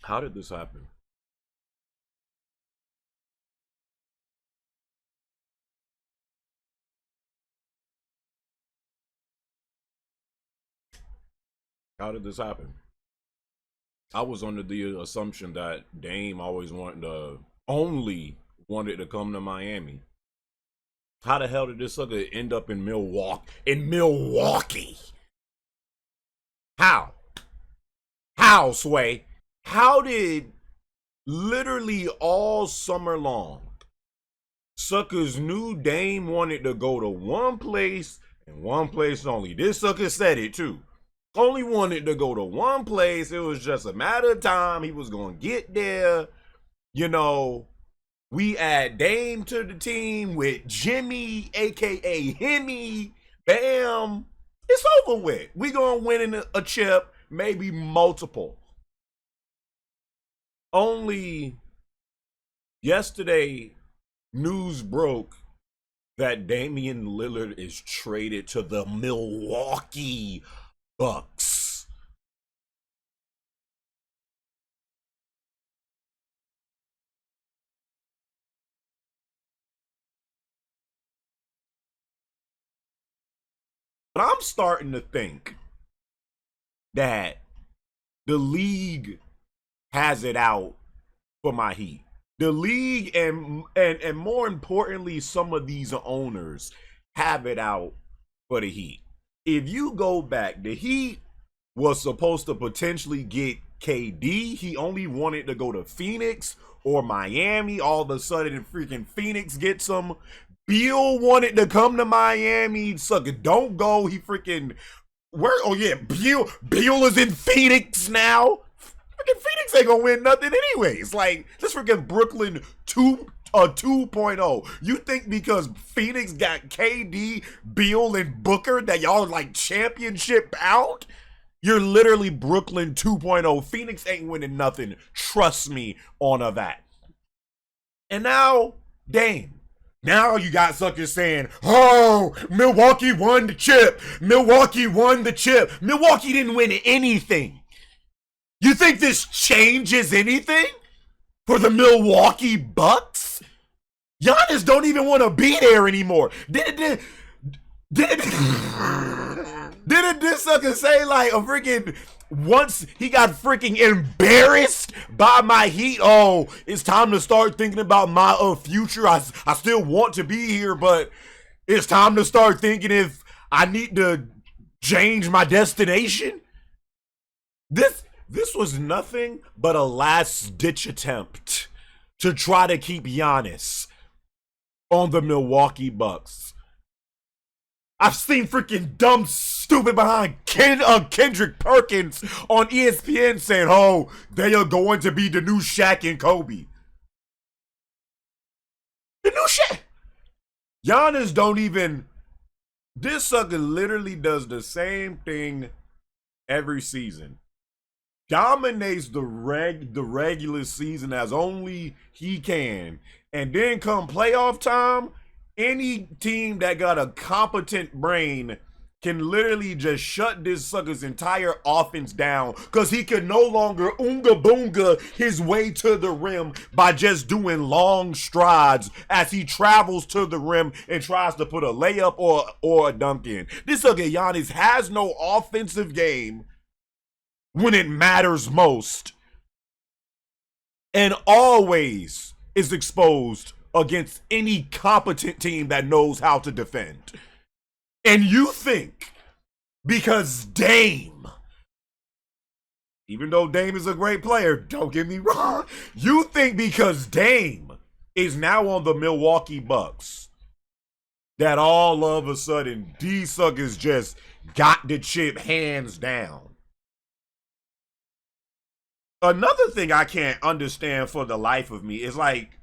How did this happen? How did this happen? I was under the assumption that Dame always wanted to come to Miami. How the hell did this sucker end up in Milwaukee? In Milwaukee? How? How, Sway? How did literally all summer long suckers knew Dame wanted to go to one place and one place only? This sucker said it too. Only wanted to go to one place. It was just a matter of time. He was going to get there. You know, we add Dame to the team with Jimmy, aka Himmy. Bam. It's over with. We going to win a chip, maybe multiple. Only yesterday, news broke that Damian Lillard is traded to the Milwaukee Bucks. But I'm starting to think that the league has it out for my Heat. The league and more importantly, some of these owners have it out for the Heat. If you go back, the Heat was supposed to potentially get KD. He only wanted to go to Phoenix or Miami. All of a sudden, freaking Phoenix gets him. Beal wanted to come to Miami. Sucker, don't go. He freaking where? Oh yeah, Beal is in Phoenix now. Freaking Phoenix ain't gonna win nothing anyways. Like this freaking Brooklyn 2.0. You think because Phoenix got KD, Beal, and Booker that y'all are like championship out? You're literally Brooklyn 2.0. Phoenix ain't winning nothing. Trust me on that. And now, Dame. Now you got suckers saying, oh, Milwaukee won the chip. Milwaukee won the chip. Milwaukee didn't win anything. You think this changes anything for the Milwaukee Bucks? Giannis don't even want to be there anymore. Didn't this sucker say like a freaking once he got freaking embarrassed by my Heat? Oh, it's time to start thinking about my future. I still want to be here, but it's time to start thinking if I need to change my destination. This was nothing but a last-ditch attempt to try to keep Giannis on the Milwaukee Bucks. I've seen freaking dumb, stupid behind Kendrick Perkins on ESPN saying, oh, they are going to be the new Shaq and Kobe. The new Shaq. Giannis don't even... This sucker literally does the same thing every season. Dominates the regular season as only he can. And then come playoff time, any team that got a competent brain can literally just shut this sucker's entire offense down because he can no longer oonga boonga his way to the rim by just doing long strides as he travels to the rim and tries to put a layup or a dunk in. This sucker Giannis has no offensive game when it matters most, and always is exposed against any competent team that knows how to defend. And you think because Dame, even though Dame is a great player, don't get me wrong, you think because Dame is now on the Milwaukee Bucks that all of a sudden these suckers just got the chip hands down. Another thing I can't understand for the life of me is like,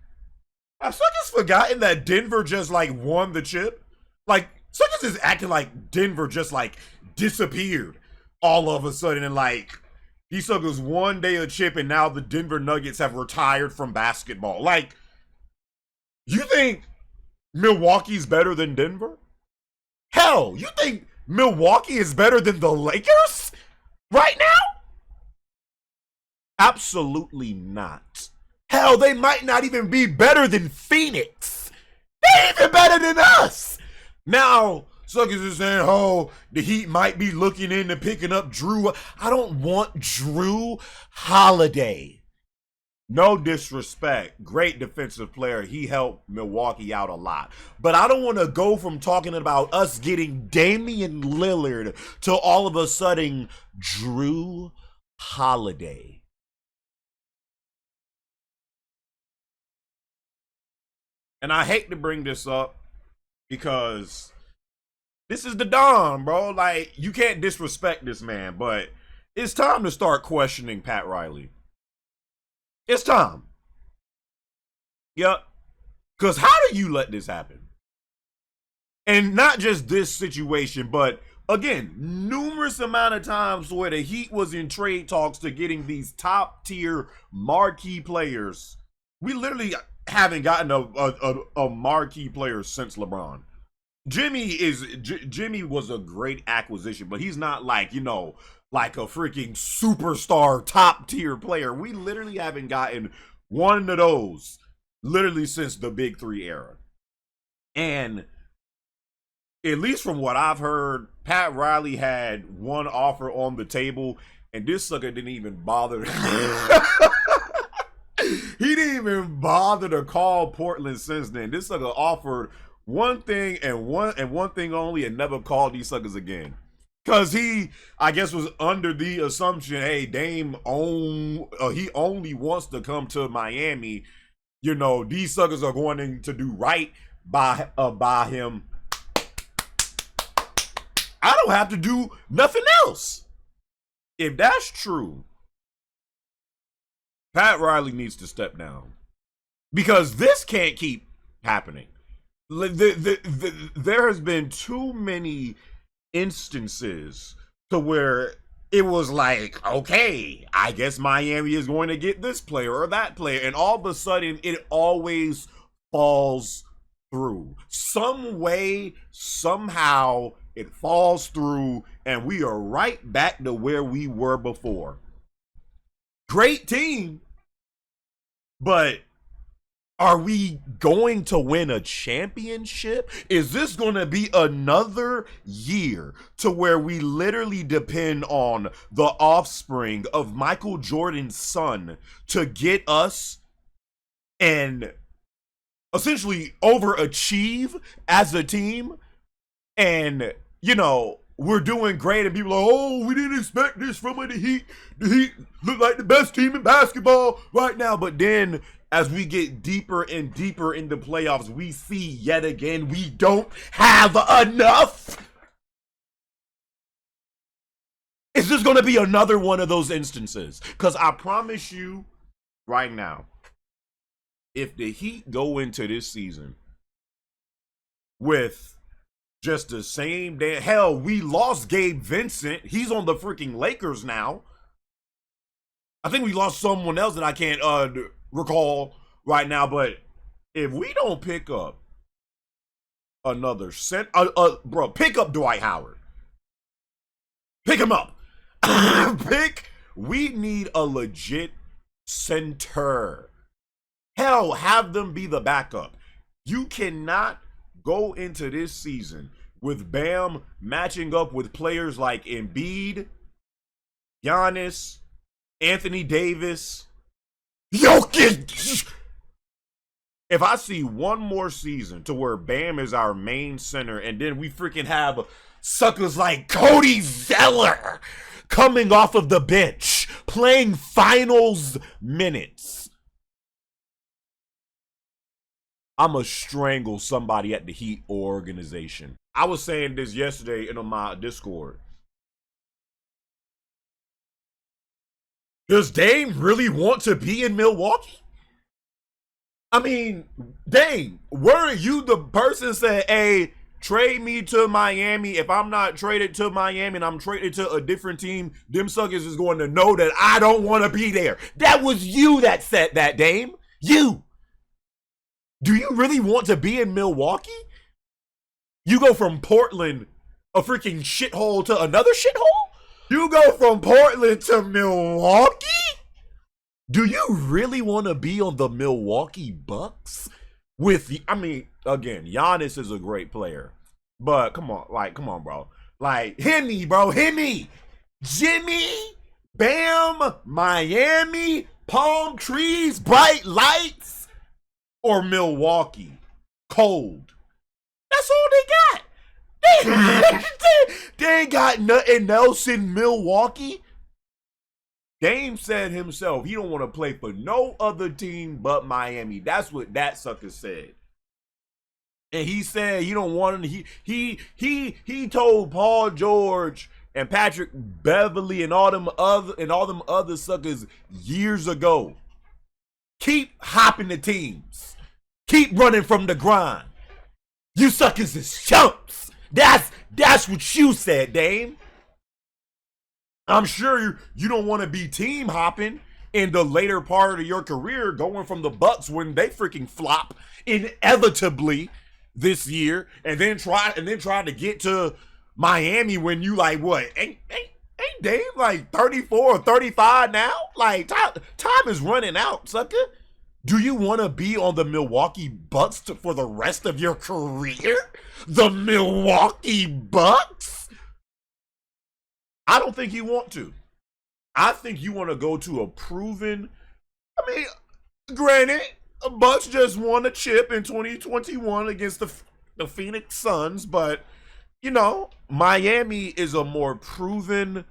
have suckers forgotten that Denver just like won the chip? Like, suckers is acting like Denver just like disappeared all of a sudden and like these suckers won day a chip and now the Denver Nuggets have retired from basketball. Like, you think Milwaukee's better than Denver? Hell, you think Milwaukee is better than the Lakers right now? Absolutely not. Hell, they might not even be better than Phoenix. They're even better than us. Now, suckers is saying, oh, the Heat might be looking into picking up Drew. I don't want Drew Holiday. No disrespect. Great defensive player. He helped Milwaukee out a lot. But I don't want to go from talking about us getting Damian Lillard to all of a sudden Drew Holiday. And I hate to bring this up because this is the Don, bro. Like, you can't disrespect this man, but it's time to start questioning Pat Riley. It's time. Yep. Because how do you let this happen? And not just this situation, but again, numerous amount of times where the Heat was in trade talks to getting these top tier marquee players. We literally haven't gotten a marquee player since LeBron. Jimmy was a great acquisition, but he's not like, like a freaking superstar top tier player. We literally haven't gotten one of those literally since the Big Three era. And at least from what I've heard, Pat Riley had one offer on the table, and this sucker didn't even bother. He didn't even bother to call Portland since then. This sucker offered one thing and one thing only, and never called these suckers again. Because he, I guess, was under the assumption, hey, Dame he only wants to come to Miami. These suckers are going to do right by him. I don't have to do nothing else. If that's true, Pat Riley needs to step down. Because this can't keep happening. There has been too many instances to where it was like, okay, I guess Miami is going to get this player or that player, and all of a sudden it always falls through. Some way, somehow it falls through, and we are right back to where we were before. Great team, but are we going to win a championship? Is this going to be another year to where we literally depend on the offspring of Michael Jordan's son to get us and essentially overachieve as a team? And, we're doing great, and people are, oh, we didn't expect this from the Heat. The Heat look like the best team in basketball right now. But then as we get deeper and deeper in the playoffs, we see yet again we don't have enough. Is this going to be another one of those instances? Because I promise you right now, if the Heat go into this season with just the same damn, hell, we lost Gabe Vincent. He's on the freaking Lakers now. I think we lost someone else that I can't recall right now. But if we don't pick up another bro, pick up Dwight Howard. Pick him up. We need a legit center. Hell, have them be the backup. You cannot go into this season with Bam matching up with players like Embiid, Giannis, Anthony Davis, Jokic. If I see one more season to where Bam is our main center, and then we freaking have suckers like Cody Zeller coming off of the bench, playing finals minutes, I'ma strangle somebody at the Heat organization. I was saying this yesterday in my Discord. Does Dame really want to be in Milwaukee? I mean, Dame, weren't you the person said, hey, trade me to Miami? If I'm not traded to Miami and I'm traded to a different team, them suckers is going to know that I don't want to be there. That was you that said that, Dame. You. Do you really want to be in Milwaukee? You go from Portland, a freaking shithole, to another shithole? You go from Portland to Milwaukee? Do you really want to be on the Milwaukee Bucks? I mean, again, Giannis is a great player, but come on, bro. Like, hit me, bro, hit me. Jimmy, Bam, Miami, palm trees, bright lights, or Milwaukee, cold. That's all they got. They ain't got nothing else in Milwaukee. Dame said himself he don't want to play for no other team but Miami. That's what that sucker said. And he said he don't want him. He told Paul George and Patrick Beverly and all them other suckers years ago. Keep hopping the teams. Keep running from the grind. You suckers is chumps. That's what you said, Dame. I'm sure you don't want to be team hopping in the later part of your career, going from the Bucks when they freaking flop inevitably this year, and then try to get to Miami when you like what? Ain't Dame like 34 or 35 now? Like time is running out, sucker. Do you want to be on the Milwaukee Bucks for the rest of your career? The Milwaukee Bucks? I don't think you want to. I think you want to go to a proven. I mean, granted, Bucks just won a chip in 2021 against the Phoenix Suns, but you know, Miami is a more proven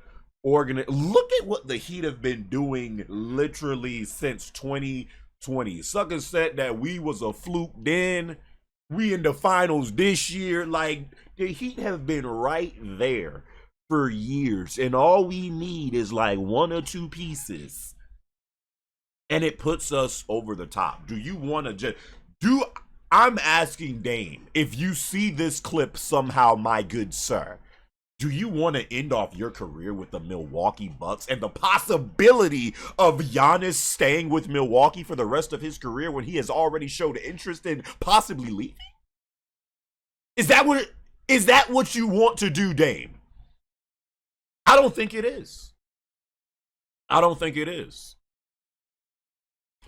Look at what the Heat have been doing literally since 2020. Suckers said that we was a fluke then. We in the finals this year. Like, the Heat have been right there for years, and all we need is like one or two pieces, and it puts us over the top. Do you want to I'm asking Dame, if you see this clip somehow, my good sir, do you want to end off your career with the Milwaukee Bucks and the possibility of Giannis staying with Milwaukee for the rest of his career when he has already showed interest in possibly leaving? Is that what you want to do, Dame? I don't think it is. I don't think it is.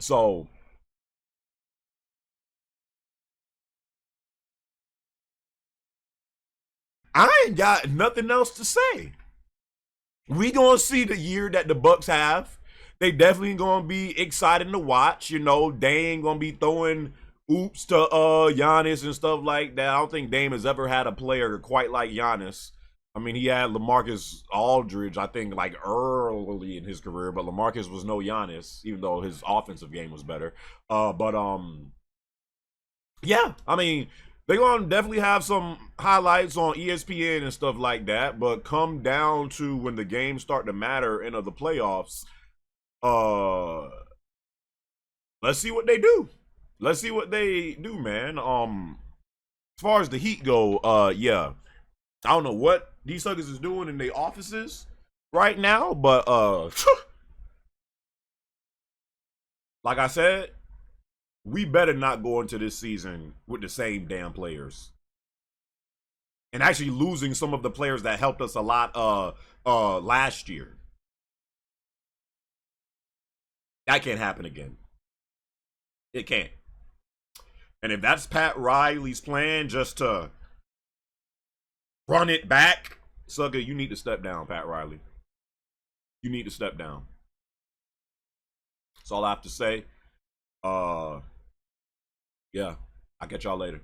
So, I ain't got nothing else to say. We gonna see the year that the Bucks have. They definitely gonna be exciting to watch. You know, Dame gonna be throwing oops to Giannis and stuff like that. I don't think Dame has ever had a player quite like Giannis. I mean, he had LaMarcus Aldridge, I think, like early in his career, but LaMarcus was no Giannis, even though his offensive game was better. Yeah, I mean, they're gonna definitely have some highlights on ESPN and stuff like that. But come down to when the games start to matter into the playoffs, uh, let's see what they do. Let's see what they do, man. As far as the Heat go, yeah, I don't know what these suckers is doing in their offices right now, but like I said, we better not go into this season with the same damn players. And actually losing some of the players that helped us a lot last year. That can't happen again. It can't. And if that's Pat Riley's plan, just to run it back, sucker, you need to step down, Pat Riley. You need to step down. That's all I have to say. Yeah, I'll catch y'all later.